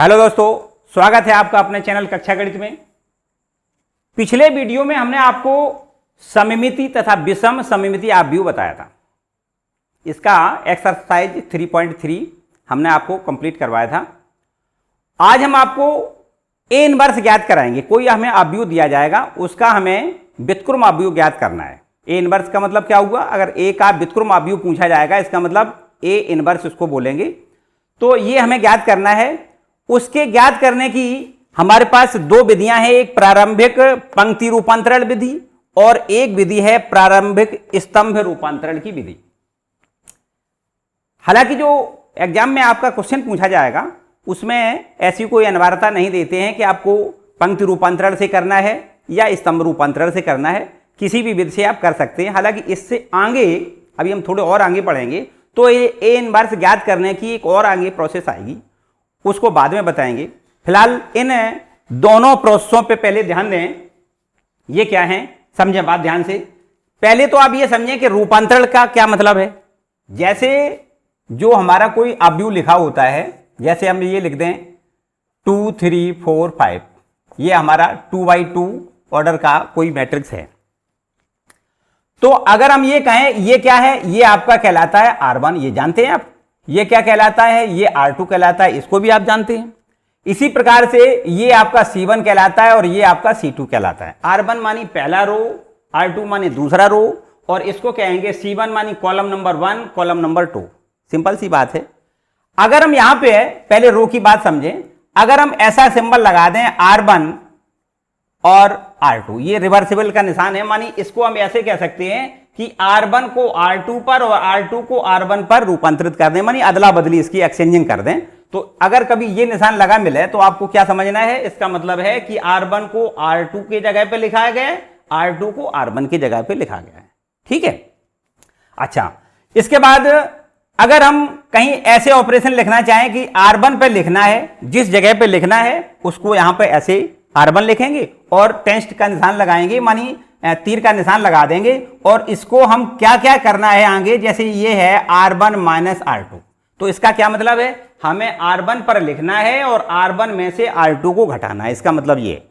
Hello दोस्तों, स्वागत है आपका अपने चैनल कक्षा गणित में। पिछले वीडियो में हमने आपको सममिति तथा विषम सममिति आव्यूह बताया था। इसका एक्सरसाइज 3.3 हमने आपको कंप्लीट करवाया था। आज हम आपको ए इनवर्स ज्ञात कराएंगे। कोई हमें आव्यूह दिया जाएगा, उसका हमें व्युत्क्रम आव्यूह ज्ञात करना है। ए इनवर्स का मतलब क्या हुआ? अगर ए का व्युत्क्रम आव्यूह पूछा जाएगा, इसका मतलब ए इनवर्स उसको बोलेंगे। तो ये हमें ज्ञात करना है। उसके ज्ञात करने की हमारे पास दो विधियां हैं, एक प्रारंभिक पंक्ति रूपांतरण विधि और एक विधि है प्रारंभिक स्तंभ रूपांतरण की विधि। हालांकि जो एग्जाम में आपका क्वेश्चन पूछा जाएगा उसमें ऐसी कोई अनिवार्यता नहीं देते हैं कि आपको पंक्ति रूपांतरण से करना है या स्तंभ रूपांतरण से करना है, किसी भी विधि से आप कर सकते हैं। हालांकि इससे आगे अभी हम थोड़े और आगे पढ़ेंगे तो ये ए इनवर्स ज्ञात करने की एक और आगे प्रोसेस आएगी, उसको बाद में बताएंगे। फिलहाल इन दोनों प्रोसेसों पे पहले ध्यान दें। ये क्या है समझें बात ध्यान से। पहले तो आप ये समझें कि रूपांतरण का क्या मतलब है। जैसे जो हमारा कोई आव्यूह लिखा होता है, जैसे हम ये लिख दें 2 3 4 5, ये हमारा 2x2 ऑर्डर का कोई मैट्रिक्स है। तो अगर हम ये कहें ये क्या है, ये आपका कहलाता है R1, ये जानते हैं आप। ये क्या कहलाता है? ये R2 कहलाता है, इसको भी आप जानते हैं। इसी प्रकार से ये आपका C1 कहलाता है और ये आपका C2 कहलाता है। R1 मानी पहला रो, R2 मानी दूसरा रो, और इसको कहेंगे C1 मानी column number 1, column number 2। Simple सी बात है। अगर हम यहां पे पहले रो की बात समझें, अगर हम ऐसा सिंबल लगा दें R1 और R2, ये रिवर्सिबल का निशान है, मानी इसको हम ऐसे कह सकते हैं कि R1 को R2 पर और R2 को R1 पर रूपांतरित कर दें, मानी अदला बदली इसकी एक्सचेंजिंग कर दें। तो अगर कभी ये निशान लगा मिले तो आपको क्या समझना है? इसका मतलब है कि R1 को R2 की जगह पे लिखा गया है, R2 को R1 की जगह पे लिखा गया है। ठीक है। अच्छा, इसके बाद अगर हम कहीं ऐसे ऑपरेशन लिखना चाहें कि R1 पे लिखना है, जिस जगह पे लिखना है उसको यहां पे ऐसे R1 लिखेंगे और टेस्ट का निशान लगाएंगे, मानी तीर का निशान लगा देंगे, और इसको हम क्या क्या करना है आगे, जैसे ये है R1 माइनस R2। तो इसका क्या मतलब है? हमें R1 पर लिखना है और R1 में से R2 को घटाना है। इसका मतलब ये।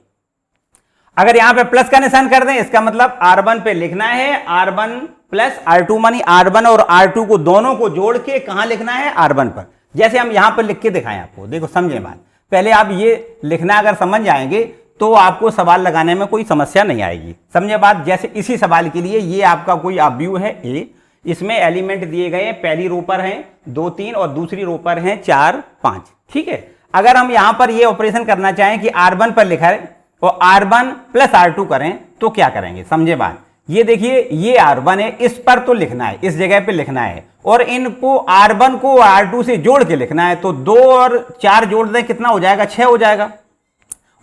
अगर यहां पे प्लस का निशान कर दें, इसका मतलब R1 पे लिखना है R1 प्लस R2, मानी R1 और R2 को दोनों को जोड़ के कहां लिखना है? R1 पर। जैसे हम यहां पर लिख के दिखाएं आपको, देखो समझें बात। पहले आप ये लिखना अगर समझ जाएंगे तो आपको सवाल लगाने में कोई समस्या नहीं आएगी। समझे बात। जैसे इसी सवाल के लिए ये आपका कोई आव्यूह है ए, इसमें एलिमेंट दिए गए हैं, पहली रो पर हैं 2 3 और दूसरी रो पर हैं 4 5। ठीक है। अगर हम यहां पर ये ऑपरेशन करना चाहें कि R1 पर लिखा है और R1 प्लस R2 करें तो क्या करेंगे? समझे बात। ये देखिए ये R1 है, इस पर तो लिखना है, इस जगह पे लिखना है, और इनको R1 को R2 से जोड़ के लिखना है। तो 2 और 4 जोड़ दें, कितना हो जाएगा? 6 हो जाएगा।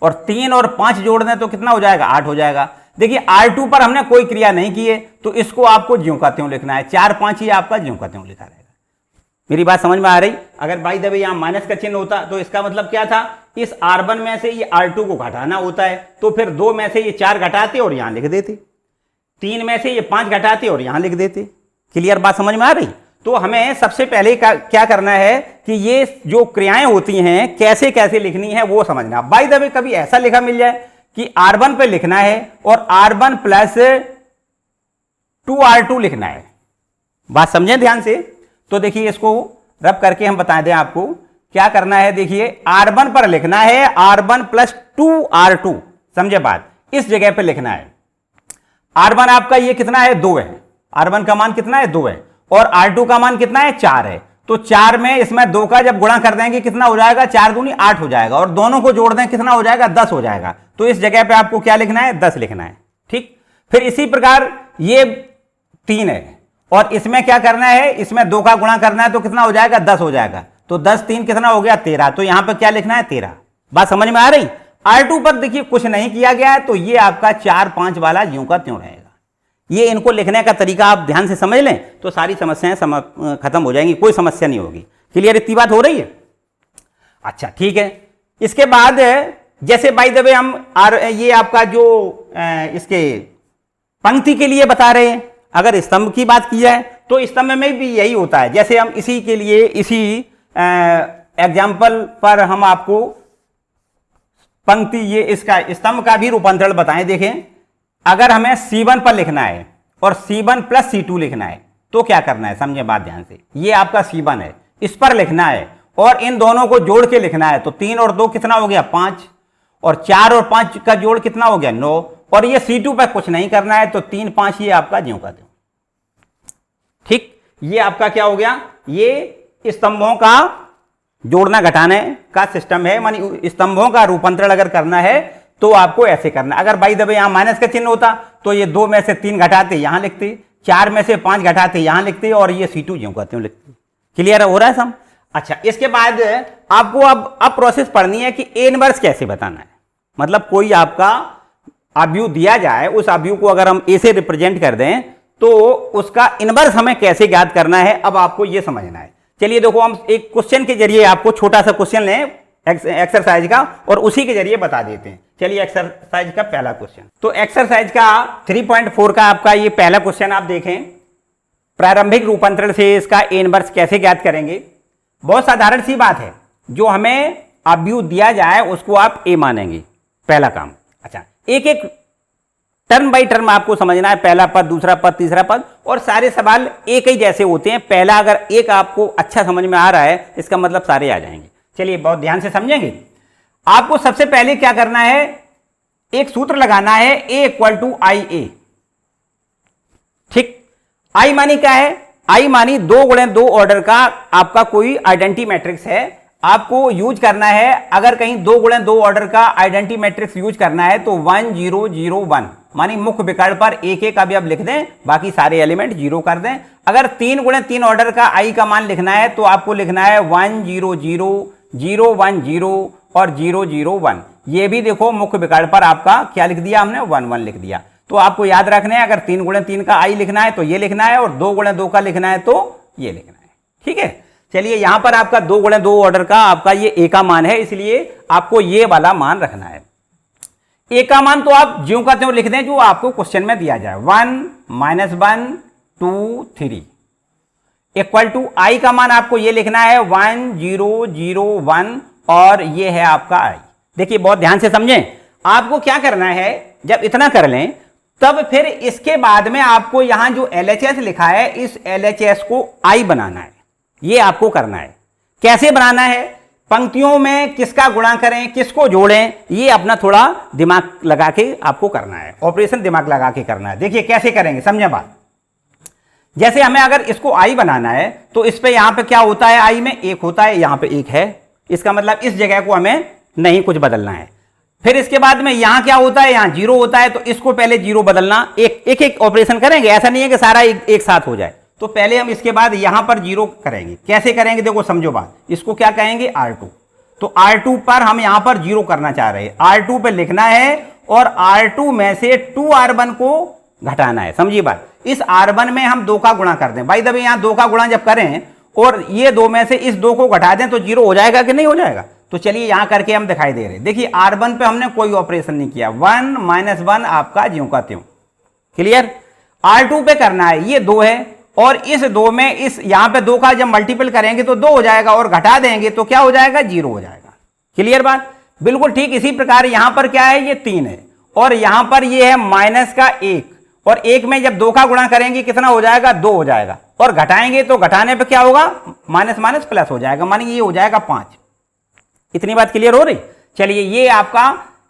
और 3 और 5 जोड़ दें तो कितना हो जाएगा? 8 हो जाएगा। देखिए R2 पर हमने कोई क्रिया नहीं की है तो इसको आपको ज्यों का त्यों लिखना है। 4 5 ही आपका ज्यों का त्यों लिखा रहेगा। मेरी बात समझ में आ रही? अगर बाई द वे यहां माइनस का चिन्ह होता तो इसका मतलब क्या था? इस R1 में से ये R2 को घटाना होता है, तो फिर 2 में से ये 4 घटाते और यहां लिख देते, 3 में से ये 5 घटाते और यहां लिख देते। क्लियर बात समझ में आ रही? तो हमें सबसे पहले क्या करना है कि ये जो क्रियाएं होती हैं कैसे कैसे लिखनी है वो समझना। बाय द वे कभी ऐसा लिखा मिल जाए कि R1 पे लिखना है और R1 प्लस 2R2 लिखना है। बात समझें ध्यान से। तो देखिए इसको रब करके हम बता दें आपको क्या करना है। देखिए R1 पर लिखना है R1 प्लस 2R2। समझे बात। इस जगह पे लिखना है। R1 आपका ये कितना है? 2 है। R1 का मान कितना है? 2 है। और R2 का मान कितना है? 4 है। तो 4 में इसमें 2 का जब गुणा कर देंगे कितना हो जाएगा? 4 दूनी 8 हो जाएगा, और दोनों को जोड़ दें कितना हो जाएगा? 10 हो जाएगा। तो इस जगह पे आपको क्या लिखना है? 10 लिखना है। ठीक। फिर इसी प्रकार ये 3 है और इसमें क्या करना है? इसमें 2 का गुणा करना है तो कितना हो जाएगा? 10 हो जाएगा। तो 10 3 कितना हो गया? 13। तो यहां पर क्या लिखना है? 13। बात समझ में आ रही? R2 पर देखिए कुछ नहीं किया गया है तो ये आपका 4 5 वाला ज्यों का त्यों रहेगा। ये इनको लिखने का तरीका आप ध्यान से समझ लें तो सारी समस्याएं खत्म हो जाएंगी, कोई समस्या नहीं होगी। क्लियर इतनी बात हो रही है? अच्छा ठीक है। इसके बाद जैसे बाय द वे हम ये आपका जो इसके पंक्ति के लिए बता रहे हैं, अगर स्तंभ की बात की जाए तो स्तंभ में भी यही होता है। जैसे हम इसी के लिए इसी एग्जाम्पल पर हम आपको पंक्ति ये इसका स्तंभ का भी रूपांतरण बताएं। देखें, अगर हमें C1 पर लिखना है और C1 प्लस C2 लिखना है तो क्या करना है, समझे बात ध्यान से। ये आपका C1 है, इस पर लिखना है और इन दोनों को जोड़ के लिखना है। तो 3 और 2 कितना हो गया 5, और 4 और 5 का जोड़ कितना हो गया 9, और ये C2 पर कुछ नहीं करना है तो 3 5 ये आपका ज्यों का त्यों। ठीक, ये आपका क्या हो गया, ये स्तंभों का जोड़ना घटाने का सिस्टम है। मानी स्तंभों का रूपांतरण अगर करना है तो आपको ऐसे करना। अगर बाई द वे यहां माइनस का चिन्ह होता तो ये 2 में से 3 घटाते यहां लिखते, 4 में से 5 घटाते यहां लिखते, और ये C2 ज्यों का त्यों लिखते। क्लियर हो रहा है सम। अच्छा, इसके बाद आपको अब प्रोसेस पढ़नी है कि ए इनवर्स कैसे बताना है। मतलब कोई आपका अवयव दिया जाए, उस अवयव को अगर हम ए से रिप्रेजेंट कर दें तो उसका इनवर्स हमें कैसे ज्ञात करना है, अब आपको यह समझना है। चलिए देखो, हम एक क्वेश्चन के जरिए आपको छोटा सा क्वेश्चन लें एक्सरसाइज का और उसी के जरिए बता देते हैं। चलिए एक्सरसाइज का पहला क्वेश्चन, तो एक्सरसाइज का 3.4 का आपका ये पहला क्वेश्चन आप देखें, प्रारंभिक रूपांतरण से इसका ए इनवर्स कैसे ज्ञात करेंगे। बहुत साधारण सी बात है, जो हमें अवयव दिया जाए उसको आप ए मानेंगे, पहला काम। अच्छा, एक एक टर्म बाई टर्म आपको समझना है, पहला पद, दूसरा पद, तीसरा पद, और सारे सवाल एक ही जैसे होते हैं। पहला अगर एक आपको अच्छा समझ में आ रहा है, इसका मतलब सारे आ जाएंगे। चलिए बहुत ध्यान से समझेंगे। आपको सबसे पहले क्या करना है, एक सूत्र लगाना है, ए इक्वल टू आई ए। ठीक, आई मानी क्या है, आई मानी 2 गुणे 2 ऑर्डर का आपका कोई आइडेंटिटी मैट्रिक्स है। आपको यूज करना है, अगर कहीं 2 गुणे 2 ऑर्डर का आइडेंटिटी मैट्रिक्स यूज करना है तो 1 0 0 1 मानी मुख्य विकल्प पर एक एक अभी अब लिख दें, बाकी सारे एलिमेंट 0 कर दें। अगर 3 गुणे 3 ऑर्डर का आई का मान लिखना है तो आपको लिखना है 1 0 0 0 1 0 और 0 0 1। ये भी देखो मुख्य विकल्प पर आपका क्या लिख दिया हमने, 1 1 लिख दिया। तो आपको याद रखना है, अगर 3 गुणे 3 का आई लिखना है तो ये लिखना है, और 2 गुणे 2 का लिखना है तो ये लिखना है। ठीक है, चलिए यहां पर आपका 2 गुणे 2 ऑर्डर का आपका ये ए का मान है, इसलिए आपको ये वाला मान रखना है। ए का मान तो आप ज्यों का त्यों लिख दें जो आपको क्वेश्चन में दिया जाए, 1 -1 2 3 इक्वल टू आई का मान आपको ये लिखना है 1 0 0 1 और ये है आपका आई। देखिए बहुत ध्यान से समझें, आपको क्या करना है, जब इतना कर लें तब फिर इसके बाद में आपको यहां जो LHS लिखा है इस LHS को आई बनाना है। ये आपको करना है। कैसे बनाना है, पंक्तियों में किसका गुणा करें, किसको जोड़ें, ये अपना थोड़ा दिमाग लगा के आपको करना है, ऑपरेशन दिमाग लगा के करना है। देखिए कैसे करेंगे, समझे बात। जैसे हमें अगर इसको आई बनाना है तो इस पे यहां पे क्या होता है, आई में 1 होता है, यहां पे 1 है, इसका मतलब इस जगह को हमें नहीं कुछ बदलना है। फिर इसके बाद में यहां क्या होता है, यहां 0 होता है, तो इसको पहले 0 बदलना, एक एक ऑपरेशन करेंगे, ऐसा नहीं है कि सारा एक साथ हो जाए। तो पहले हम इसके बाद यहां पर 0 करेंगे। कैसे करेंगे, देखो समझो बात, इसको क्या कहेंगे R2। तो R2 पर हम यहां पर 0 करना चाह रहे हैं, R2 पे लिखना है और R2 में से 2R1 को घटाना है। समझिए बात, इस R1 में हम 2 का गुणा कर दें। भाई दबे यहां 2 का गुणा जब करें और ये 2 में से इस 2 को घटा दें तो 0 हो जाएगा कि नहीं हो जाएगा। तो चलिए यहां करके हम दिखाई दे रहे हैं। देखिए R1 पे हमने कोई ऑपरेशन नहीं किया, 1 -1 आपका ज्यों का त्यों। क्लियर। R2 पे करना है, ये 2 है और इस 2 में इस यहां पे 2 का जब मल्टीपल करेंगे तो 2 हो जाएगा और घटा देंगे तो क्या हो जाएगा, 0 हो जाएगा। क्लियर बात, बिल्कुल ठीक। इसी प्रकार यहां पर क्या है, ये 3 है और यहां पर ये है माइनस का 1 और 1 में जब 2 का गुणा करेंगे कितना हो जाएगा, 2 हो जाएगा और घटाएंगे तो घटाने पे क्या होगा, माइनस माइनस प्लस हो जाएगा, मानिए ये हो जाएगा 5। इतनी बात क्लियर हो रही। चलिए ये आपका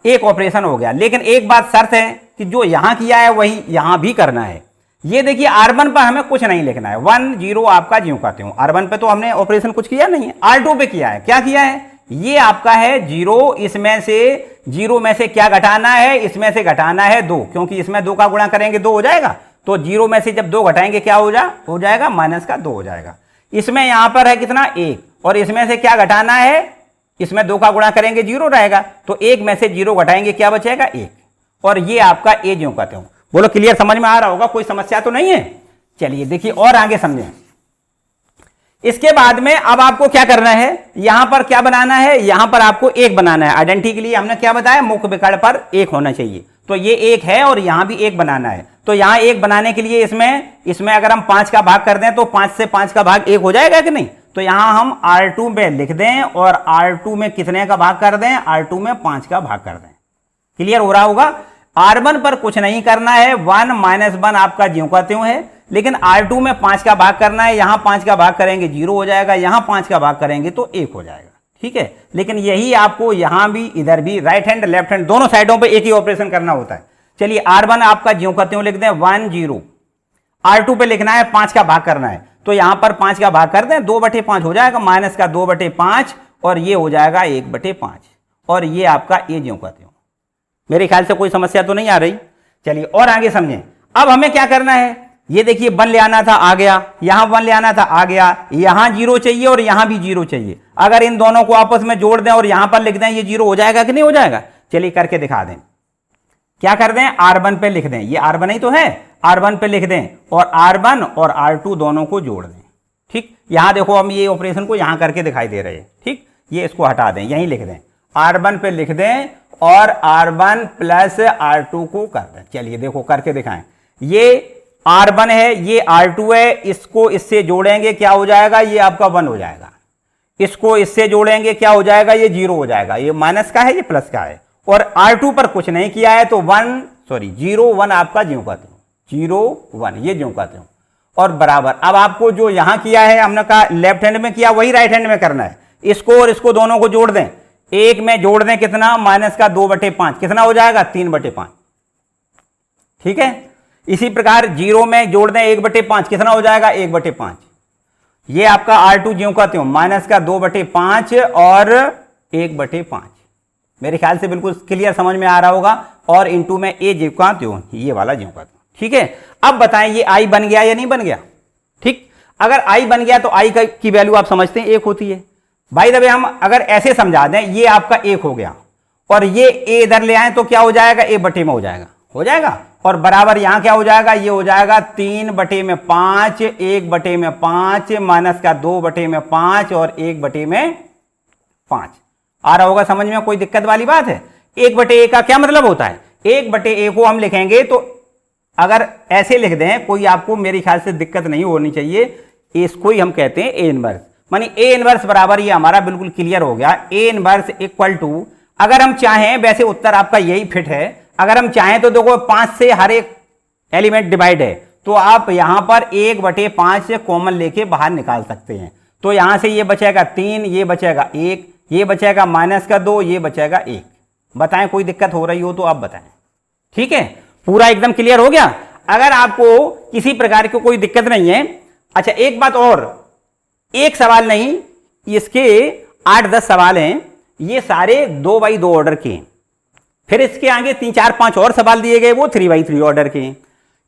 एक ऑपरेशन हो गया, लेकिन एक बात शर्त है कि जो यहां किया है वही यहां भी करना है। ये देखिए R1 पर हमें कुछ नहीं लिखना है, 1 0 आपका ज्यों का त्यों। R1 पे तो हमने ऑपरेशन कुछ किया नहीं है, R2 पे किया है। क्या किया है, ये आपका है 0, इसमें से 0 में से क्या घटाना है, इसमें से घटाना है 2, क्योंकि इसमें 2 का गुणा करेंगे 2 हो जाएगा। तो 0 में से जब 2 घटाएंगे क्या हो जाएगा, माइनस का 2 हो जाएगा। इसमें यहां पर है कितना, 1 और इसमें से क्या घटाना है, इसमें 2 का गुणा करेंगे 0 रहेगा, तो 1 में से 0 घटाएंगे क्या बचेगा, 1 और ये आपका ए ज्यों का त्यों। बोलो क्लियर, समझ में आ रहा होगा, कोई समस्या तो नहीं है। चलिए देखिए और आगे समझें। इसके बाद में अब आपको क्या करना है, यहां पर क्या बनाना है, यहां पर आपको 1 बनाना है। आइडेंटिटी के लिए हमने क्या बताया, मुख्य विकल्प पर 1 होना चाहिए, तो ये 1 है और यहां भी 1 बनाना है। तो यहां 1 बनाने के लिए इसमें अगर हम 5 का भाग कर दें तो 5 से 5 का भाग 1 हो जाएगा कि नहीं। तो यहां हम R2 में लिख दें और R2 में कितने का भाग कर दें, R2 में 5 का भाग कर दें। क्लियर हो रहा होगा। R1 पर कुछ नहीं करना है, 1 - 1 आपका ज्यों का त्यों है, लेकिन R2 में 5 का भाग करना है। यहां 5 का भाग करेंगे 0 हो जाएगा, यहां 5 का भाग करेंगे तो 1 हो जाएगा। ठीक है, लेकिन यही आपको यहां भी इधर भी राइट हैंड लेफ्ट हैंड दोनों साइडों पे एक ही ऑपरेशन करना होता है। चलिए R1 आपका ज्यों का त्यों लिख दें 1 0, R2 पे लिखना है 5 का भाग करना है, तो यहां पर 5 का भाग कर दें, 2/5 हो जाएगा, माइनस का 2/5 और ये हो जाएगा 1/5 और ये आपका ये ज्यों का त्यों। मेरे ख्याल से कोई समस्या तो नहीं आ रही। चलिए और आगे समझें। अब हमें क्या करना है, ये देखिए 1 ले आना था आ गया, यहां 1 ले आना था आ गया, यहां 0 चाहिए और यहां भी 0 चाहिए। अगर इन दोनों को आपस में जोड़ दें और यहां पर लिख दें, ये 0 हो जाएगा कि नहीं हो जाएगा। चलिए करके दिखा दें। क्या कर दें, R1 पे लिख दें, ये R1 ही तो है, R1 पे लिख दें और R1 और R2 दोनों को जोड़ दें। ठीक, यहां देखो हम ये ऑपरेशन को यहां करके दिखाई दे रहे हैं। ठीक, ये इसको हटा दें, यहीं लिख दें, R1 पे लिख दें और R1 प्लस R2 को कर दें। चलिए देखो करके दिखाएं। ये R1 है, ये R2 है, इसको इससे जोड़ेंगे क्या हो जाएगा, ये आपका 1 हो जाएगा। इसको इससे जोड़ेंगे क्या हो जाएगा, ये 0 हो जाएगा। ये माइनस का है, ये प्लस का है और R2 पर कुछ नहीं किया है तो 0 1 आपका ज्यों का त्यों, 0 1 ये ज्यों का त्यों और बराबर। अब आपको जो यहां किया है हमने कहा लेफ्ट हैंड में किया, वही राइट हैंड में करना है। इसको और इसको दोनों को जोड़ दें, एक में जोड़ दें कितना, माइनस का 2/5 कितना हो जाएगा 3/5। ठीक है, इसी प्रकार 0 में जोड़ दें 1/5 कितना हो जाएगा 1/5। ये आपका R2 ज्यों का त्यों, माइनस का 2/5 और 1/5। मेरे ख्याल से बिल्कुल क्लियर समझ में आ रहा होगा। और इंटू में ए ज्यों का त्यों, ये वाला ज्यों का त्यों। ठीक है, अब बताएं ये I बन गया या नहीं बन गया। ठीक, अगर I बन गया तो I की वैल्यू आप समझते हैं 1 होती है। भाई दबे हम अगर ऐसे समझा दें, ये आपका 1 हो गया और ये a इधर ले आए तो क्या हो जाएगा, a बटे में हो जाएगा और बराबर यहां क्या हो जाएगा, ये हो जाएगा 3/5, 1/5 माइनस का 2/5 और 1/5। आ रहा होगा समझ में, कोई दिक्कत वाली बात है। 1/a का क्या मतलब होता है, 1/a को हम लिखेंगे तो अगर ऐसे लिख दें, कोई आपको मेरे ख्याल से दिक्कत नहीं होनी चाहिए। इसको ही हम कहते हैं a इनवर्स, मानी A इनवर्स बराबर, ये हमारा बिल्कुल क्लियर हो गया। A इनवर्स इक्वल टू, अगर हम चाहें, वैसे उत्तर आपका यही फिट है, अगर हम चाहें तो देखो 5 से हर एक एलिमेंट डिवाइड है तो आप यहां पर 1/5 से कॉमन लेके बाहर निकाल सकते हैं। तो यहां से ये बचेगा 3, ये बचेगा 1, ये बचेगा माइनस का 2, ये बचेगा 1। बताएं कोई दिक्कत हो रही हो तो आप बताएं। ठीक है, पूरा एकदम क्लियर हो गया। अगर आपको किसी प्रकार की कोई दिक्कत नहीं है। अच्छा एक बात और, एक सवाल नहीं, इसके 8-10 सवाल हैं, ये सारे 2x2 ऑर्डर के हैं। फिर इसके आगे 3 4 5 और सवाल दिए गए, वो 3x3 ऑर्डर के हैं।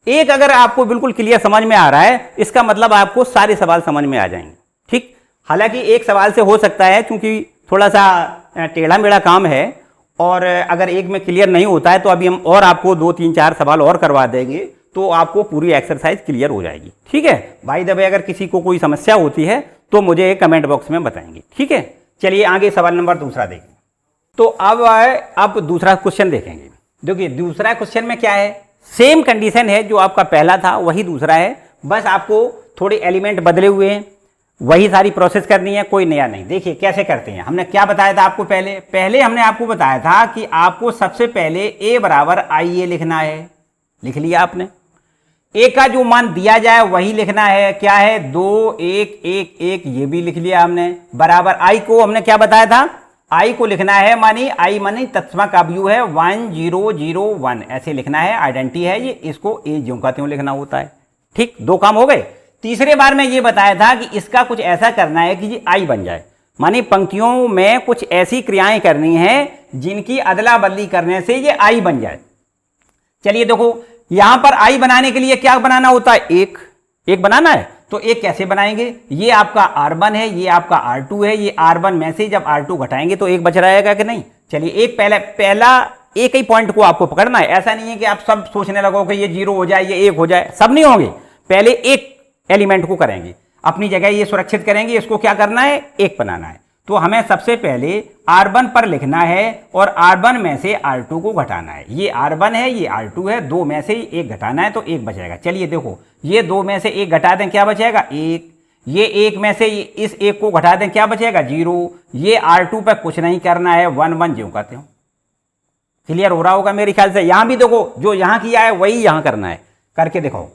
एक अगर आपको बिल्कुल क्लियर समझ में आ रहा है, इसका मतलब आपको सारे सवाल समझ में आ जाएंगे। ठीक, हालांकि एक सवाल से हो सकता है, क्योंकि थोड़ा सा टेढ़ा मेढ़ा काम है और अगर एक में क्लियर नहीं होता है तो अभी हम और आपको 2 3 4 सवाल और करवा देंगे तो आपको पूरी एक्सरसाइज क्लियर हो जाएगी। ठीक है भाई दबे, अगर किसी को कोई समस्या होती है तो मुझे कमेंट बॉक्स में बताएंगे। ठीक है, चलिए आगे सवाल नंबर दूसरा देखें। तो अब दूसरा क्वेश्चन देखेंगे। देखिए दूसरा क्वेश्चन में क्या है, सेम कंडीशन है, जो आपका पहला था वही दूसरा है, बस आपको थोड़े एलिमेंट बदले हुए हैं, वही सारी प्रोसेस करनी है, कोई नया नहीं। देखिए कैसे करते हैं, हमने क्या बताया था आपको, पहले हमने आपको बताया था कि आपको सबसे पहले a बराबर IA लिखना है। लिख लिया आपने, a का जो मान दिया जाए वही लिखना है। क्या है, 2 1 1 1, ये भी लिख लिया हमने। बराबर I को हमने क्या बताया था, I को लिखना है, मानी I मानी तत्समक अवयव है 1 0 0 1, ऐसे लिखना है, आइडेंटिटी है ये, इसको a ज्यों का त्यों लिखना होता है। ठीक, 2 काम हो गए। तीसरे बार में ये बताया था कि इसका कुछ ऐसा करना है कि ये I बन जाए, मानी पंक्तियों में कुछ ऐसी क्रियाएं करनी है जिनकी अदला बदली करने से ये I बन जाए। चलिए देखो, यहां पर I बनाने के लिए क्या बनाना होता है, एक बनाना है। तो एक कैसे बनाएंगे, ये आपका R1 है, ये आपका R2 है, ये R1 में से जब R2 घटाएंगे तो एक बच रहेगा कि नहीं। चलिए एक पहला एक ही पॉइंट को आपको पकड़ना है, ऐसा नहीं है कि आप सब सोचने लगो कि ये 0 हो जाए, ये 1 हो जाए, सब नहीं होंगे। पहले एक एलिमेंट को करेंगे, अपनी जगह ये सुरक्षित करेंगे, इसको क्या करना है, 1 बनाना है। तो हमें सबसे पहले R1 पर लिखना है और R1 में से R2 को घटाना है। ये R1 है, ये R2 है, 2 में से 1 घटाना है तो 1 बचेगा। चलिए देखो, ये 2 में से 1 घटा दें, क्या बचेगा, 1। ये एक में से इस एक को घटा दें, क्या बचेगा 0। ये R2 पर कुछ नहीं करना है, 1 1 ज्यों का त्यों। क्लियर हो रहा होगा मेरे ख्याल से। यहां भी देखो जो यहां किया है वही यहां करना है, करके दिखाओ।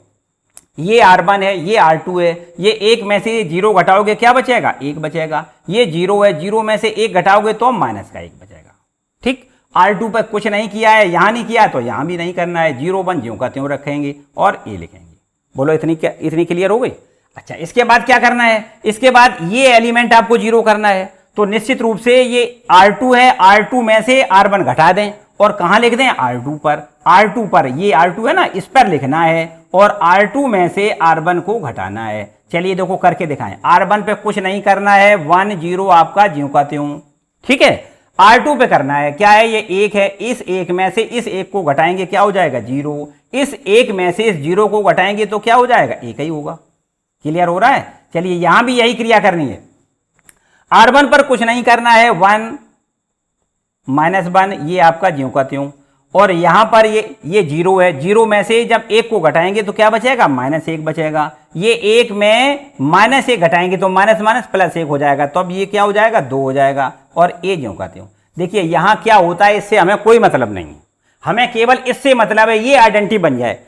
ये R1 है, ये R2 है, ये एक में से 0 घटाओगे क्या बचेगा 1 बचेगा। ये 0 है, 0 में से 1 घटाओगे तो माइनस का 1 बचेगा। ठीक, R2 पर कुछ नहीं किया है, यहां नहीं किया है तो यहां भी नहीं करना है, 0 1 ज्यों का त्यों रखेंगे और ए लिखेंगे। बोलो इतनी क्लियर हो गई। अच्छा, इसके बाद क्या करना है, इसके बाद ये एलिमेंट आपको 0 करना है, तो निश्चित रूप से ये R2 है, R2 में से R1 घटा दें और कहां लिख दें R2 पर। R2 पर, ये R2 है ना, इस पर लिखना है और R2 में से R1 को घटाना है। चलिए देखो करके दिखाएं। R1 पे कुछ नहीं करना है, 1 0 आपका ज्यों का त्यों। ठीक है, R2 पे करना है, क्या है, ये 1 है, इस 1 में से इस 1 को घटाएंगे क्या हो जाएगा 0। इस 1 में से इस 0 को घटाएंगे तो क्या हो जाएगा 1 ही होगा। क्लियर हो रहा है। चलिए यहां भी यही क्रिया करनी है। R1 पर कुछ नहीं करना है, 1 -1 ये आपका ज्यों का त्यों, और यहां पर ये 0 है, 0 में से जब 1 को घटाएंगे तो क्या बचेगा -1 बचेगा। ये 1 में -1 घटाएंगे तो माइनस माइनस प्लस 1 हो जाएगा, तो अब ये क्या हो जाएगा 2 हो जाएगा और ए ज्यों का त्यों। देखिए यहां क्या होता है, इससे हमें कोई मतलब नहीं है, हमें केवल इससे मतलब है ये आइडेंटिटी बन जाए।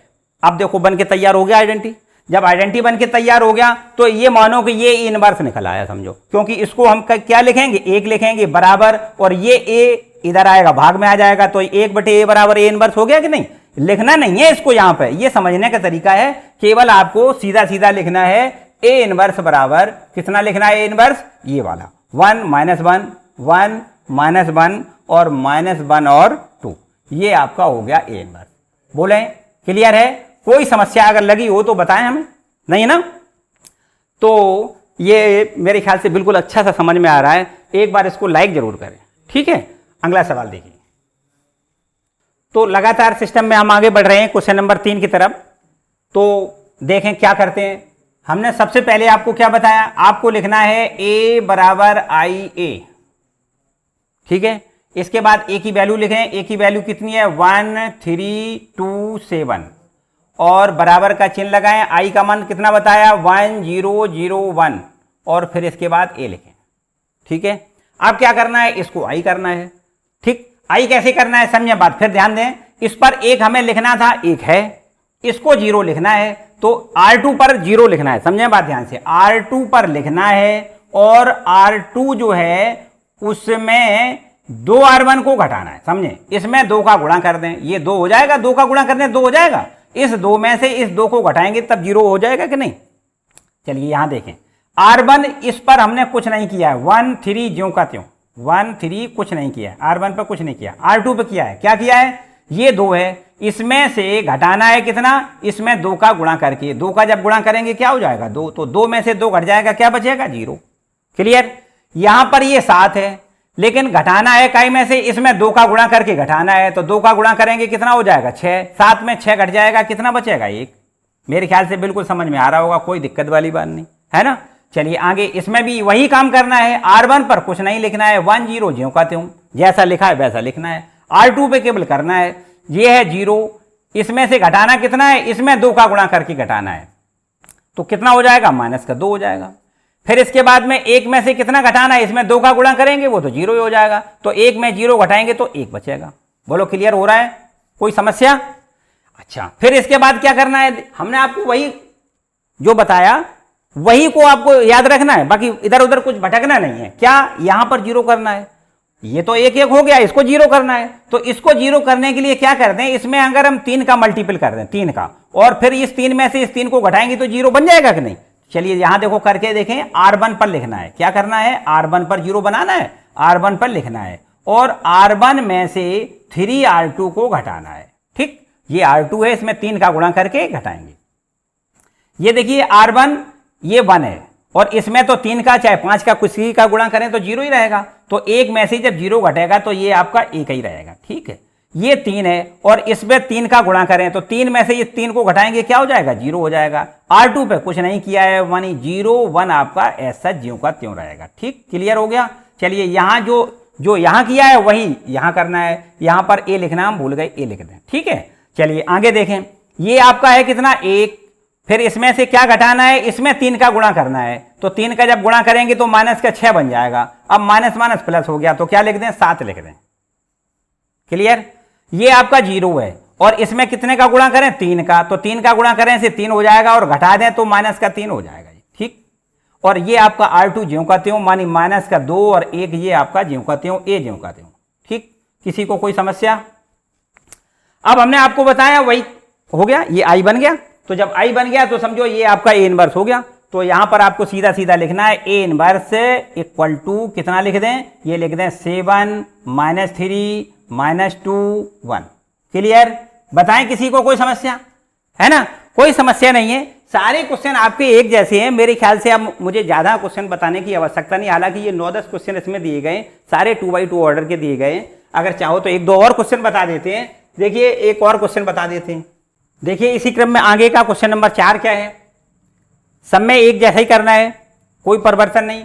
अब देखो बन के तैयार हो गया आइडेंटिटी। जब आइडेंटिटी बन के तैयार हो गया तो ये मानो कि ये इनवर्स निकल आया समझो, क्योंकि इसको हम क्या लिखेंगे 1 लिखेंगे बराबर, और ये ए इधर आएगा भाग में आ जाएगा, तो 1/a बराबर ए इनवर्स हो गया कि नहीं। लिखना नहीं है इसको यहाँ पे, ये समझने का तरीका है, केवल आपको सीधा सीधा लिखना है ए इनवर्स बराबर कितना लिखना है, ए इनवर्स ये वाला 1 -1 1 -1 और -1 और 2, ये आपका हो गया ए इनवर्स। बोले क्लियर है। कोई समस्या अगर लगी हो तो बताएं हमें, नहीं ना। तो ये मेरे ख्याल से बिल्कुल अच्छा सा समझ में आ रहा है, एक बार इसको लाइक जरूर करें। ठीक है, अगला सवाल देखिए। तो लगातार सिस्टम में हम आगे बढ़ रहे हैं क्वेश्चन नंबर 3 की तरफ। तो देखें क्या करते हैं। हमने सबसे पहले आपको क्या बताया, आपको लिखना है a बराबर IA। ठीक है, इसके बाद a की वैल्यू लिखें, a की वैल्यू कितनी है 1 3 2 7 और बराबर का चिन्ह लगाएं। i का मान कितना बताया 1 0 0 1 और फिर इसके बाद a लिखें। ठीक है, अब क्या करना है, इसको i करना है। ठीक, i कैसे करना है समझे बात, फिर ध्यान दें। इस पर 1 हमें लिखना था, 1 है, इसको 0 लिखना है, तो R2 पर 0 लिखना है, समझे बात ध्यान से। R2 पर लिखना है और R2 जो है उसमें 2 R1 को घटाना है, समझे। इसमें 2 का गुणा कर दें, ये 2 हो जाएगा, 2 का गुणा कर दें 2 हो जाएगा, इस 2 में से इस 2 को घटाएंगे तब 0 हो जाएगा कि नहीं। चलिए यहां देखें, R1 इस पर हमने कुछ नहीं किया है, 1 3 ज्यों का त्यों, 1 3 कुछ नहीं किया है, R1 पर कुछ नहीं किया। R2 पर किया है, क्या किया है, ये 2 है, इसमें से घटाना है कितना, इसमें 2 का गुणा करके, 2 का जब गुणा करेंगे क्या हो जाएगा 2, तो 2 में से 2 घट जाएगा, क्या बचेगा 0। क्लियर। यहां पर ये 7 है, लेकिन घटाना है कई में से, इसमें 2 का गुणा करके घटाना है, तो 2 का गुणा करेंगे कितना हो जाएगा 6, 7 में 6 घट जाएगा, कितना बचेगा 1। मेरे ख्याल से बिल्कुल समझ में आ रहा होगा, कोई दिक्कत वाली बात नहीं है ना। चलिए आगे, इसमें भी वही काम करना है, R1 पर कुछ नहीं लिखना है, 1 0 ज्यों का त्यों, जैसा लिखा है वैसा लिखना है। R2 पे केवल करना है, ये है 0, इसमें से घटाना कितना है, इसमें 2 का गुणा करके घटाना है, तो कितना हो जाएगा -2 हो जाएगा। फिर इसके बाद में 1 में से कितना घटाना है, इसमें 2 का गुणा करेंगे वो तो 0 ही हो जाएगा, तो 1 में 0 घटाएंगे तो 1 बचेगा। बोलो क्लियर हो रहा है, कोई समस्या। अच्छा, फिर इसके बाद क्या करना है, हमने आपको वही जो बताया वही को आपको याद रखना है, बाकी इधर उधर कुछ भटकना नहीं है। क्या, यहां पर 0 करना है, ये तो 1 1 हो गया, इसको 0 करना है, तो इसको 0 करने के लिए क्या कर दें, इसमें अगर हम 3 का मल्टीपल कर दें, 3 का, और फिर इस 3 में से इस 3 को घटाएंगे तो 0 बन जाएगा कि नहीं। चलिए यहां देखो करके देखें, R1 पर लिखना है, क्या करना है, R1 पर 0 बनाना है, R1 पर लिखना है, और R1 में से 3 R2 को घटाना है। ठीक, ये R2 है, इसमें 3 का गुणा करके घटाएंगे। ये देखिए R1 ये 1 है, और इसमें तो 3 का चाहे 5 का कुछ का गुणा करें तो 0 ही रहेगा, तो 1 में से जब 0 घटेगा तो ये आपका 1 ही रहेगा। ठीक है, ये 3 है और इसमें 3 का गुणा करें तो 3 में से ये 3 को घटाएंगे क्या हो जाएगा 0 हो जाएगा। R2 पे कुछ नहीं किया है, 1 0 1 आपका ऐसा ज्यों का त्यों रहेगा। ठीक, क्लियर हो गया। चलिए यहां जो यहां किया है वही यहां करना है, यहां पर ए लिखना हम भूल गए, ए लिख दें। ठीक है, चलिए आगे देखें, ये आपका है कितना 1, फिर इसमें से क्या घटाना है, इसमें 3 का गुणा करना है, तो 3 का जब गुणा करेंगे तो माइनस का 6 बन जाएगा। अब माइनस माइनस प्लस हो गया, तो क्या लिख दें, 7 लिख दें। क्लियर? ये आपका 0 है, और इसमें कितने का गुणा करें, 3 का, तो 3 का गुणा करें से 3 हो जाएगा, और घटा दें तो माइनस का 3 हो जाएगा। ठीक, और ये आपका R2 ज्यों का त्यों, मानी माइनस का 2 और 1, ये आपका ज्यों का त्यों, ए ज्यों का त्यों। ठीक, किसी को कोई समस्या? अब हमने आपको बताया वही हो गया, ये I बन गया। तो जब I बन गया तो समझो ये आपका A इनवर्स हो गया। तो यहां पर आपको सीधा सीधा लिखना है A इनवर्स इक्वल टू कितना लिख दें, ये लिख दें 7 - 3 - 2 1। क्लियर? बताएं किसी को कोई समस्या है ना? कोई समस्या नहीं है, सारे क्वेश्चन आपके एक जैसे हैं। मेरे ख्याल से अब मुझे ज्यादा क्वेश्चन बताने की आवश्यकता नहीं, हालांकि ये 9-10 क्वेश्चन इसमें दिए गए, सारे 2x2 ऑर्डर के दिए गए। अगर चाहो तो 1-2 और क्वेश्चन बता देते हैं। देखिए एक और क्वेश्चन बता देते हैं। देखिए इसी क्रम में आगे का क्वेश्चन नंबर 4 क्या है, सब में एक जैसा ही करना है, कोई परिवर्तन नहीं।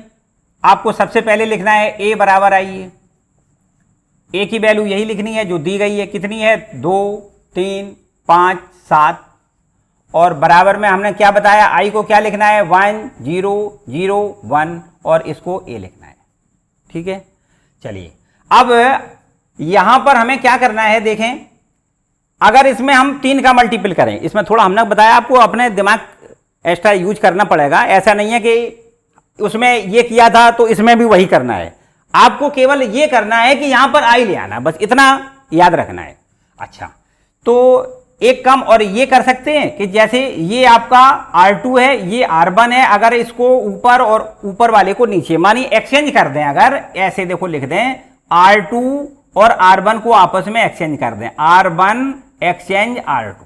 आपको सबसे पहले लिखना है A बराबर I है, A की वैल्यू यही लिखनी है जो दी गई है, कितनी है 2 3 5 7, और बराबर में हमने क्या बताया, I को क्या लिखना है 1 0 0 1, और इसको A लिखना है। ठीक है, चलिए अब यहां पर हमें क्या करना है, देखें अगर इसमें हम 3 का मल्टीपल करें, इसमें थोड़ा हमने बताया आपको अपने दिमाग एक्स्ट्रा यूज करना पड़ेगा। ऐसा नहीं है कि उसमें ये किया था तो इसमें भी वही करना है, आपको केवल ये करना है कि यहां पर I ले आना, बस इतना याद रखना है। अच्छा, तो एक काम और ये कर सकते हैं कि जैसे ये आपका R2 है, ये R1 है, अगर इसको ऊपर और ऊपर वाले को नीचे मानी एक्सचेंज कर दें, अगर ऐसे देखो लिख दें R2 और R1 को आपस में एक्सचेंज कर दें, R1 एक्सचेंज R2।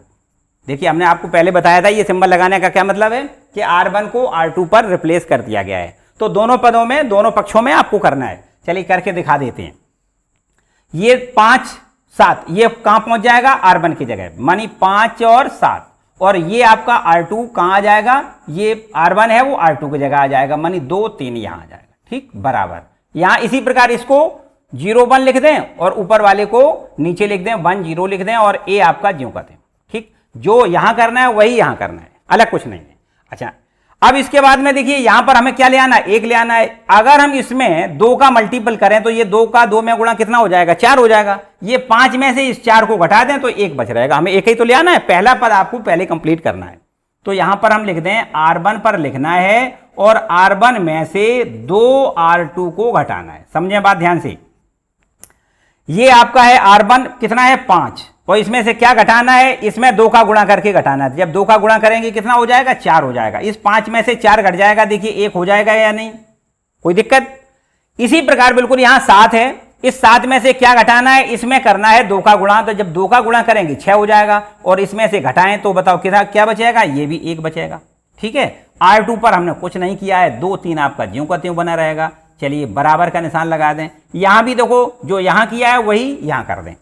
देखिए हमने आपको पहले बताया था ये सिंबल लगाने का क्या मतलब है कि R1 को R2 पर रिप्लेस कर दिया गया है। तो दोनों पदों में, दोनों पक्षों में आपको करना है। चलिए करके दिखा देते हैं। ये 5 7 ये कहां पहुंच जाएगा, R1 की जगह, मानी 5 और 7, और ये आपका R2 कहां आ जाएगा, ये R1 है वो R2 की जगह आ जाएगा, मानी 2 3 यहां आ जाएगा। ठीक, बराबर यहां इसी प्रकार इसको 0 1 लिख दें और ऊपर वाले को नीचे लिख दें 1 0 लिख दें, और A आपका ज्यों का त्यों। ठीक, जो यहां करना है वही यहां करना है, अलग कुछ नहीं है। अच्छा, अब इसके बाद में देखिए यहां पर हमें क्या ले आना है, 1 ले आना है। अगर हम इसमें 2 का मल्टीपल करें तो ये 2 का 2 में गुणा कितना हो जाएगा, 4 हो जाएगा। ये 5 में से इस 4 को घटा दें तो 1 बच रहेगा। हमें एक ही तो ले आना है, पहला पद आपको पहले कंप्लीट करना है। तो यहां पर हम लिख दें R1 पर लिखना है और R1 में से 2 R2 को घटाना है। समझे बात ध्यान से, ये आपका है R1 कितना है 5, और इसमें से क्या घटाना है, इसमें 2 का गुणा करके घटाना है। जब 2 का गुणा करेंगे कितना हो जाएगा, 4 हो जाएगा। इस 5 में से 4 घट जाएगा, देखिए 1 हो जाएगा या नहीं, कोई दिक्कत। इसी प्रकार बिल्कुल यहां 7 है, इस 7 में से क्या घटाना है, इसमें करना है 2 का गुणा। तो जब 2 का गुणा करेंगे 6 हो जाएगा, और इसमें से घटाएं तो बताओ कितना क्या बचेगा, ये भी 1 बचेगा। ठीक है, R2 पर हमने कुछ नहीं किया है, 2 3 आपका ज्यों का त्यों बना रहेगा। चलिए बराबर का निशान लगा दें। यहां भी देखो जो यहां किया है वही यहां कर दें।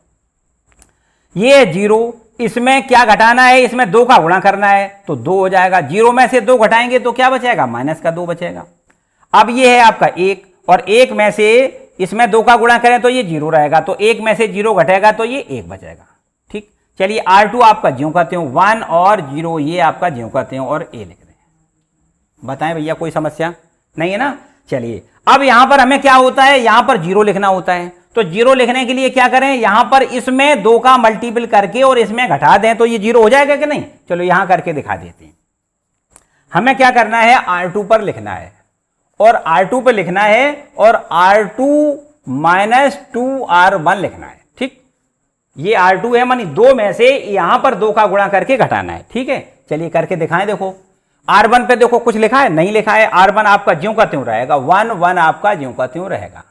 ये 0, इसमें क्या घटाना है, इसमें 2 का गुणा करना है तो 2 हो जाएगा। 0 में से 2 घटाएंगे तो क्या बचेगा, माइनस का 2 बचेगा। अब ये है आपका 1, और 1 में से इसमें 2 का गुणा करें तो ये 0 रहेगा, तो 1 में से 0 घटेगा तो ये 1 बचेगा। ठीक, चलिए R2 आपका ज्यों का त्यों 1 और 0, ये आपका ज्यों का त्यों, और A लिख दें। बताएं भैया कोई समस्या नहीं है ना। चलिए अब यहां पर हमें क्या होता है, यहां पर 0 लिखना होता है। तो 0 लिखने के लिए क्या करें, यहां पर इसमें 2 का मल्टीपल करके और इसमें घटा दें तो ये 0 हो जाएगा कि नहीं। चलो यहां करके दिखा देते हैं। हमें क्या करना है, R2 पर लिखना है, और R2 पर लिखना है, और R2 - 2R1 लिखना है। ठीक, ये R2 है, मानी 2 में से यहां पर 2 का गुणा करके घटाना है। ठीक है, चलिए करके दिखाएं। देखो R1 पे देखो कुछ लिखा है, नहीं लिखा है। R1 आपका ज्यों का त्यों रहेगा, 1 1 आपका ज्यों का त्यों रहेगा,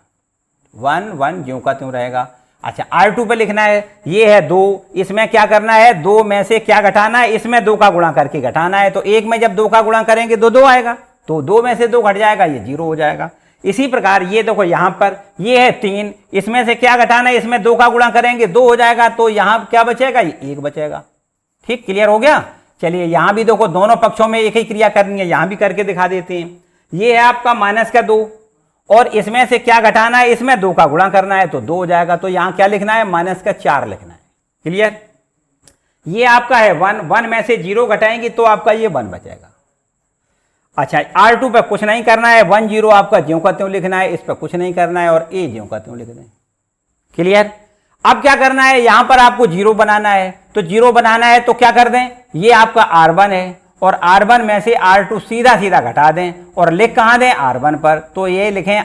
1 1 ज्यों का त्यों रहेगा। अच्छा, R2 पे लिखना है, ये है 2, इसमें क्या करना है, 2 में से क्या घटाना है, इसमें 2 का गुणा करके घटाना है। तो 1 में जब 2 का गुणा करेंगे तो 2 आएगा, तो 2 में से 2 घट जाएगा, ये 0 हो जाएगा। इसी प्रकार ये देखो यहां पर ये है 3, इसमें से क्या घटाना है, इसमें 2 का गुणा करेंगे 2 हो जाएगा, तो यहां क्या बचेगा, ये 1 बचेगा। ठीक, क्लियर हो गया। चलिए यहां भी देखो दोनों पक्षों में एक ही क्रिया करनी है, यहां भी करके दिखा देते हैं। ये है आपका माइनस का 2, और इसमें से क्या घटाना है, इसमें 2 का गुणा करना है तो 2 हो जाएगा। तो यहां क्या लिखना है, -4 लिखना है। क्लियर। ये आपका है 1, 1 में से 0 घटाएंगे तो आपका ये 1 बचेगा। अच्छा, R2 पे कुछ नहीं करना है, 1 0 आपका ज्यों का त्यों लिखना है, इस पर कुछ नहीं करना है और A ज्यों का त्यों लिख दें। क्लियर? अब क्या करना है, यहां पर आपको 0 बनाना है, तो 0 बनाना है तो क्या कर दें, ये आपका R1 है और R1 में से R2 सीधा सीधा घटा दें और लिख कहां दें, R1 पर। तो ये लिखें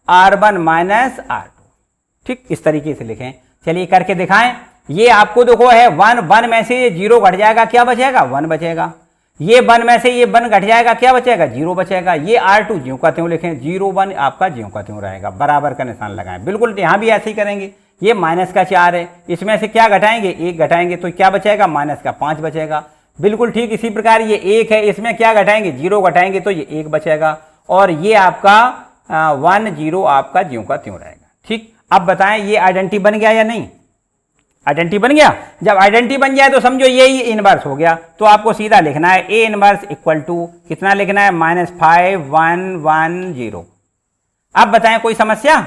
R1 माइनस R2। ठीक, इस तरीके से लिखें। चलिए करके दिखाएं। ये आपको देखो है 1 में से ये 0 घट जाएगा, क्या बचेगा, 1 बचेगा। ये 1 में से ये 1 घट जाएगा, क्या बचेगा, 0 बचेगा। ये R2 ज्यों का त्यों लिखें, 0 1 आपका ज्यों का त्यों रहेगा, बराबर का निशान लगाएं। बिल्कुल यहां भी ऐसे ही करेंगे। ये माइनस का 4 है, इसमें से क्या घटाएंगे, 1 घटाएंगे तो क्या बचेगा, माइनस का 5 बचेगा। बिल्कुल ठीक इसी प्रकार ये 1 है, इसमें क्या घटाएंगे, 0 घटाएंगे तो ये 1 बचेगा और ये आपका 1 0 आपका ज्यों का त्यों रहेगा। ठीक, अब बताएं ये आइडेंटिटी बन गया या नहीं, आइडेंटिटी बन गया। जब आइडेंटिटी बन जाए तो समझो ये ही इनवर्स हो गया, तो आपको सीधा लिखना है A इनवर्स इक्वल टू कितना लिखना है, -5 1 1 0। अब बताएं कोई समस्या?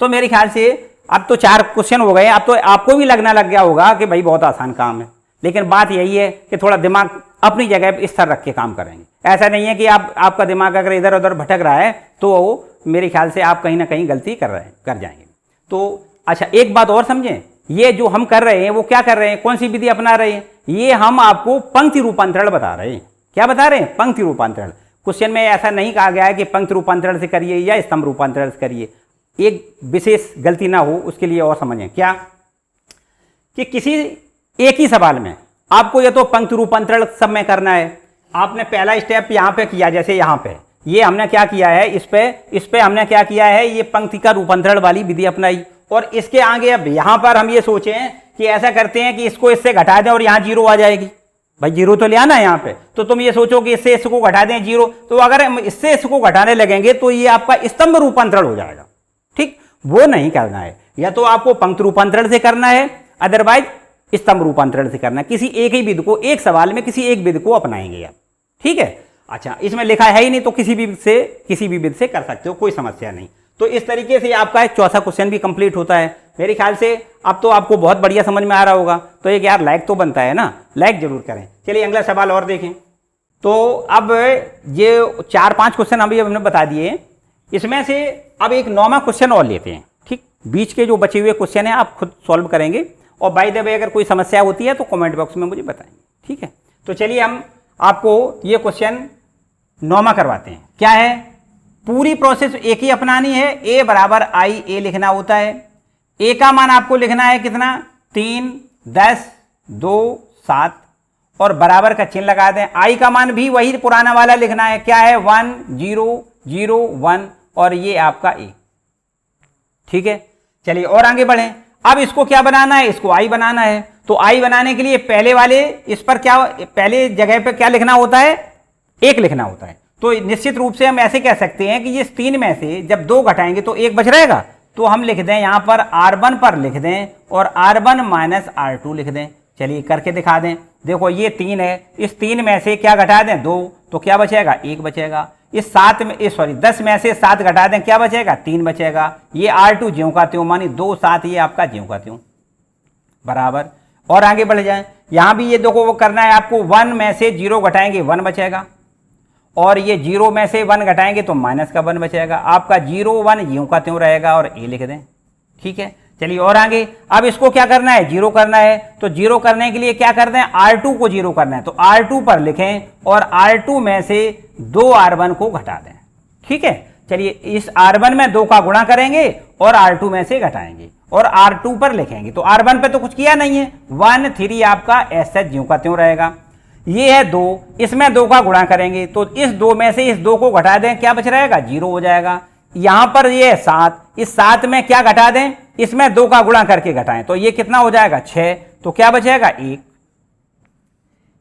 तो मेरे ख्याल से अब तो 4 क्वेश्चन हो गए, अब तो आपको भी लगना लग गया होगा कि भाई बहुत आसान काम है। लेकिन बात यही है कि थोड़ा दिमाग अपनी जगह पर स्थिर रख के काम करेंगे। ऐसा नहीं है कि आपका दिमाग अगर इधर उधर भटक रहा है तो मेरे ख्याल से आप कहीं ना कहीं गलती कर जाएंगे। तो अच्छा, एक बात और समझें, ये जो हम कर रहे हैं वो क्या कर रहे हैं, कौन सी विधि अपना रहे हैं, ये हम आपको पंक्ति रूपांतरण बता रहे हैं। क्या बता रहे हैं, पंक्ति रूपांतरण। क्वेश्चन में ऐसा नहीं कहा गया है कि पंक्ति रूपांतरण से करिए या स्तंभ रूपांतरण से करिए। एक विशेष गलती ना हो उसके लिए और समझें क्या, कि किसी एक ही सवाल में आपको ये तो पंक्ति रूपांतरण सब में करना है। आपने पहला स्टेप यहाँ पे किया, जैसे यहाँ पे ये हमने क्या किया है, इस पे हमने क्या किया है, ये पंक्ति का रूपांतरण वाली विधि अपनाई। और इसके आगे अब यहाँ पर हम ये सोचें कि ऐसा करते हैं कि इसको इससे घटा दें और यहाँ 0 आ जाएगी। भाई 0 तो ले आना है यहाँ पे, तो तुम ये सोचो कि इससे इसको घटा दें 0, तो अगर हम इससे इसको घटाने लगेंगे तो ये आपका स्तंभ रूपांतरण हो जाएगा। ठीक, वो नहीं करना है, या तो आपको पंक्ति रूपांतरण से करना है, अदरवाइज स्तंभ रूपांतरण से करना है। किसी एक ही विधि को, एक सवाल में किसी एक विधि को अपनाएंगे आप। ठीक है, अच्छा, इसमें लिखा है ही नहीं तो किसी भी विधि से कर सकते हो, कोई समस्या नहीं। तो इस तरीके से आपका एक चौथा क्वेश्चन भी कंप्लीट होता है। मेरे ख्याल से अब तो आपको बहुत बढ़िया समझ में आ रहा होगा। तो एक यार लाइक तो बनता है ना, लाइक जरूर करें। चलिए अगला सवाल और देखें। तो अब ये 4-5 क्वेश्चन अभी हमने बता दिए, इसमें से अब एक 9वां क्वेश्चन और लेते हैं। ठीक, बीच के जो बचे हुए क्वेश्चन हैं आप खुद सॉल्व करेंगे और बाय द वे अगर कोई समस्या होती है तो कमेंट बॉक्स में मुझे बताएंगे। ठीक है, तो चलिए हम आपको ये क्वेश्चन 9वां करवाते हैं। क्या है, पूरी प्रोसेस एक ही अपनानी है, A बराबर I A लिखना होता है। A का मान आपको लिखना है कितना, 3 10 2 7 और बराबर का चिन्ह लगा दें। I का मान भी वही पुराना वाला लिखना है, क्या है 1 0 0 1 और ये आपका A। ठीक है, चलिए और आगे बढ़ें। अब इसको क्या बनाना है, इसको I बनाना है। तो I बनाने के लिए पहले वाले इस पर क्या, पहले जगह पे क्या लिखना होता है, 1 लिखना होता है। तो निश्चित रूप से हम ऐसे कह सकते हैं कि ये 3 में से जब 2 घटाएंगे तो 1 बच रहेगा। तो हम लिख दें यहाँ पर R1 पर लिख दें और R1 माइनस R2 लिख दें। चलिए करके दिखा दें। देखो ये 3 है, इस 3 में से क्या घटा दें, 2, तो क्या बचेगा, 1 बचेगा। इस 10 में से 7 घटा दें, क्या बचेगा, 3 बचेगा। ये R2 ज्यों का त्यों, मानी 2 7 ये आपका ज्यों का त्यों, बराबर। और आगे बढ़ जाए, यहाँ भी ये देखो वो करना है आपको, 1 में से 0 घटाएंगे 1 बचेगा और ये 0 में से 1 घटाएंगे तो माइनस का 1 बचेगा। आपका 0 1 ज्यों का त्यों रहेगा और A लिख दें। ठीक है, चलिए और आगे। अब इसको क्या करना है, 0 करना है। तो 0 करने के लिए क्या कर दें, R2 को 0 करना है, तो R2 पर लिखें और R2 में से 2 R1 को घटा दें। ठीक है, चलिए इस R1 में 2 का गुणा करेंगे और R2 में से घटाएंगे और R2 पर लिखेंगे। तो R1 पे तो कुछ किया नहीं है, 1 3 आपका ऐसा ज्यों का त्यों रहेगा। ये है 2, इसमें 2 का गुणा करेंगे तो इस 2 में से इस 2 को घटा दें, क्या बच रहेगा, 0 हो जाएगा। यहां पर ये है 7, इस 7 में क्या घटा दें, इसमें 2 का गुणा करके घटाएं तो ये कितना हो जाएगा, 6, तो क्या बचेगा, 1।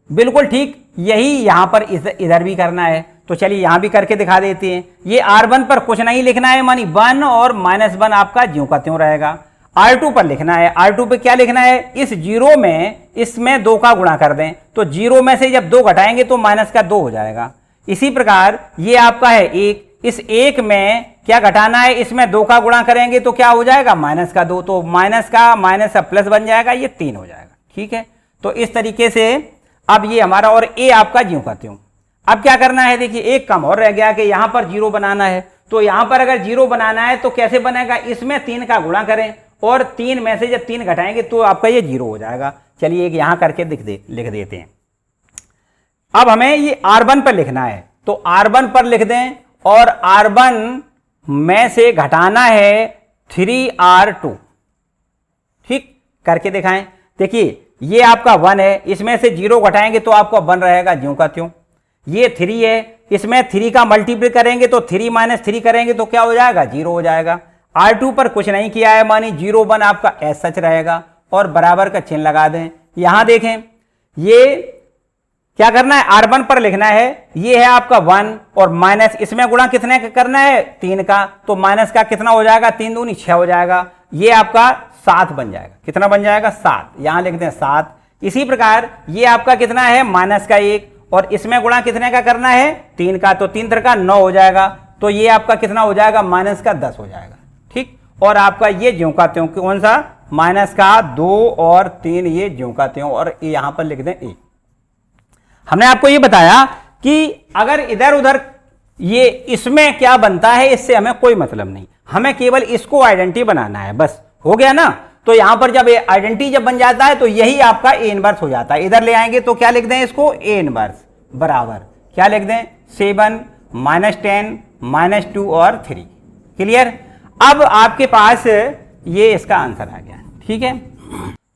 बिल्कुल ठीक, यही यहां पर इधर भी करना है। तो चलिए यहां भी करके दिखा देते हैं। ये R1 पर कुछ नहीं लिखना है, मानी 1 और -1 आपका ज्यों का त्यों रहेगा। R2 पर लिखना है, R2 पे क्या लिखना है, इस 0 में इसमें 2 का गुणा कर दें तो 0 में से जब 2 घटाएंगे तो माइनस का 2 हो जाएगा। इसी प्रकार ये आपका है 1, इस 1 में क्या घटाना है, इसमें 2 का गुणा करेंगे तो क्या हो जाएगा, -2, तो माइनस का प्लस बन जाएगा, ये 3 हो जाएगा। ठीक है, तो इस तरीके से अब ये हमारा और ए आपका ज्यों का त्यों। अब क्या करना है, देखिए एक काम और रह गया कि यहां पर 0 बनाना है। तो यहां पर अगर 0 बनाना है तो कैसे बनेगा, इसमें 3 का गुणा करें और 3 में से जब 3 घटाएंगे तो आपका ये 0 हो जाएगा। चलिए एक यहां करके लिख देते हैं। अब हमें ये R1 पर लिखना है, तो R1 पर लिख दें और R1 में से घटाना है 3R2। ठीक, करके दिखाएं। देखिए ये आपका 1 है, इसमें से 0 घटाएंगे तो आपका 1 रहेगा ज्यों का त्यों। ये 3 है, इसमें 3 का मल्टीप्लाई करेंगे तो 3 - 3 करेंगे तो क्या हो जाएगा, 0 हो जाएगा। R2 पर कुछ नहीं किया है, मानी 0 1 आपका एस सच रहेगा और बराबर का चिन्ह लगा दें। यहां देखें ये क्या करना है, R1 पर लिखना है, ये है आपका 1 और माइनस इसमें गुणा कितने का करना है, 3 का, तो माइनस का कितना हो जाएगा, 3 दूनी 6 हो जाएगा। ये आपका 7 बन जाएगा। कितना बन जाएगा, 7। यहां लिखते हैं 7। इसी प्रकार ये आपका कितना है, माइनस का 1 और इसमें गुणा कितने का करना है, 3 का, तो 3 3 का 9 हो जाएगा। तो ये आपका कितना हो जाएगा, माइनस का 10 हो जाएगा। ठीक, और आपका ये ज्यों का त्यों कौन सा, माइनस का 2 और 3, ये ज्यों का त्यों, और यहां पर लिख दें 1। हमने आपको ये बताया कि अगर इधर उधर ये इसमें क्या बनता है इससे हमें कोई मतलब नहीं, हमें केवल इसको आइडेंटिटी बनाना है, बस हो गया ना। तो यहां पर जब आइडेंटिटी जब बन जाता है तो यही आपका ए इनवर्स हो जाता है। इधर ले आएंगे तो क्या लिख दें इसको, ए इनवर्स बराबर क्या लिख दें, 7 - 10 - 2 और 3। क्लियर। अब आपके पास ये इसका आंसर आ गया। ठीक है,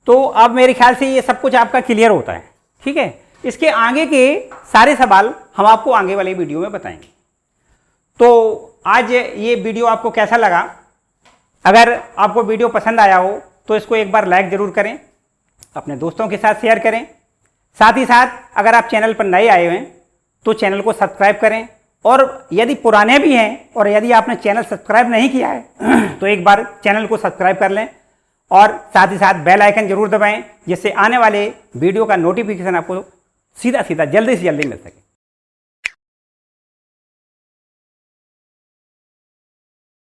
तो अब मेरे ख्याल से ये सब कुछ आपका क्लियर होता है। ठीक है, इसके आगे के सारे सवाल हम आपको आगे वाले वीडियो में बताएंगे। तो आज ये वीडियो आपको कैसा लगा, अगर आपको वीडियो पसंद आया हो तो इसको एक बार लाइक जरूर करें, अपने दोस्तों के साथ शेयर करें। साथ ही साथ अगर आप चैनल पर नए आए हैं तो चैनल को सब्सक्राइब करें, और यदि पुराने भी हैं और यदि आपने चैनल सब्सक्राइब नहीं किया है तो एक बार चैनल को सब्सक्राइब कर लें, और साथ ही साथ बेल आइकन जरूर दबाएं, जिससे आने वाले वीडियो का नोटिफिकेशन आपको सीधा सीधा जल्दी से जल्दी मिल सके।